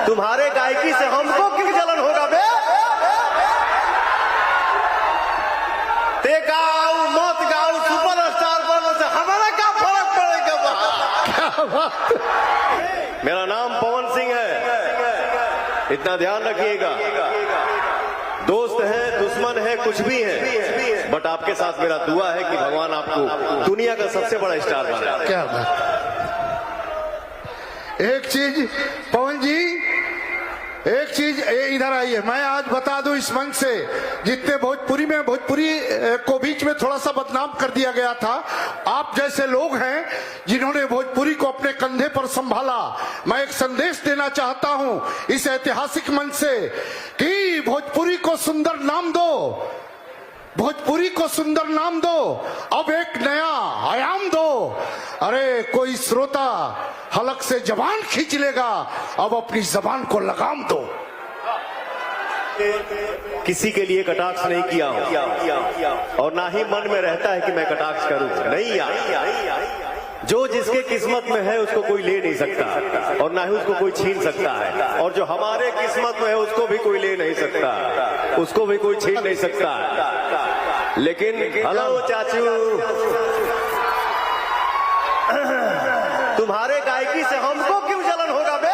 तुम्हारे गायकी से हमको क्यों जलन होगा बे? ते गाओ मत गाओ, सुपरस्टार बनो से हमारा क्या फर्क पड़ेगा? मेरा नाम पवन सिंह है, इतना ध्यान रखिएगा। दोस्त है, दुश्मन है, कुछ भी है, बट आपके साथ मेरा दुआ है कि भगवान आपको दुनिया का सबसे बड़ा स्टार बनाए। क्या बात। एक चीज पवन जी, एक चीज इधर आइए, मैं आज बता दूं इस मंच से, जितने भोजपुरी में भोजपुरी को बीच में थोड़ा सा बदनाम कर दिया गया था, आप जैसे लोग हैं जिन्होंने भोजपुरी को अपने कंधे पर संभाला। मैं एक संदेश देना चाहता हूं इस ऐतिहासिक मंच से कि भोजपुरी को सुंदर नाम दो, भोजपुरी को सुंदर नाम दो, अब एक नया आयाम दो। अरे कोई श्रोता हलक से जबान खींच लेगा, अब अपनी जबान को लगाम दो। किसी के लिए कटाक्ष नहीं किया हूं और ना ही मन में रहता है कि मैं कटाक्ष करूं, नहीं यार। जो जिसके किस्मत में है उसको कोई ले नहीं सकता और ना ही उसको कोई छीन सकता है, और जो हमारे किस्मत में है उसको भी कोई ले नहीं सकता, उसको भी कोई छीन नहीं सकता। लेकिन हेलो चाचू, तुम्हारे गायकी से हमको क्यों जलन होगा बे?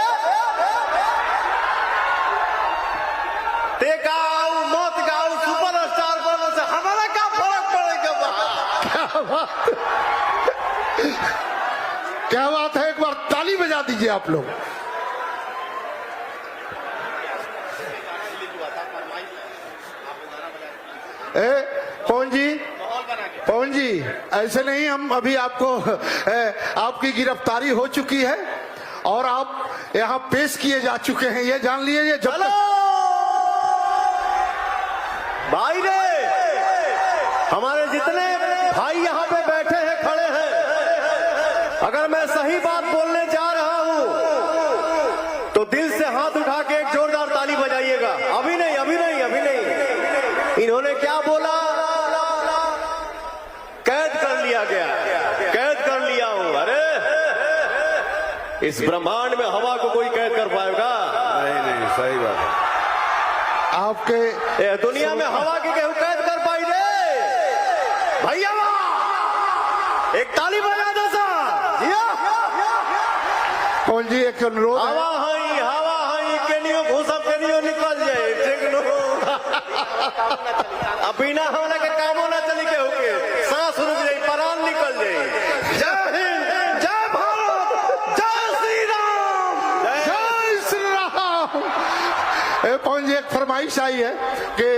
ते गाओ मत गाओ, सुपरस्टार बनो से हमारा क्या फर्क पड़ेगा? क्या बात है, एक बार ताली बजा दीजिए आप लोग। पवन जी ऐसे नहीं, हम अभी आपको आपकी गिरफ्तारी हो चुकी है और आप यहाँ पेश किए जा चुके हैं, ये जान लीजिए। जब भाई रे, हमारे जितने भाई यहाँ पे बैठे हैं, खड़े हैं, अगर मैं सही बात बोलने जा रहा हूं तो दिल से हाथ उठा के एक जोरदार ताली बजाइएगा। अभी नहीं, अभी नहीं, अभी नहीं। इन्होंने क्या बोला? कैद कर लिया गया, कैद कर लिया हूं। अरे इस ब्रह्मांड में हवा को कोई कैद कर पाएगा? नहीं नहीं, सही बात है। आपके दुनिया में हवा की केहू कैद कर पाई रे भैया? एक ताली बजा दो सा। पवन जी एक अनुरोध, हवा हई केनियो घुसब केनियो निकल जाए, ठीक नो। अब बिना हमला के कामो ना चली के होके, सांस रुक जाए, प्राण निकल जाए। जय हिंद, जय भारत, जय श्री राम, जय श्री राम। पवन जी एक फरमाइश आई है कि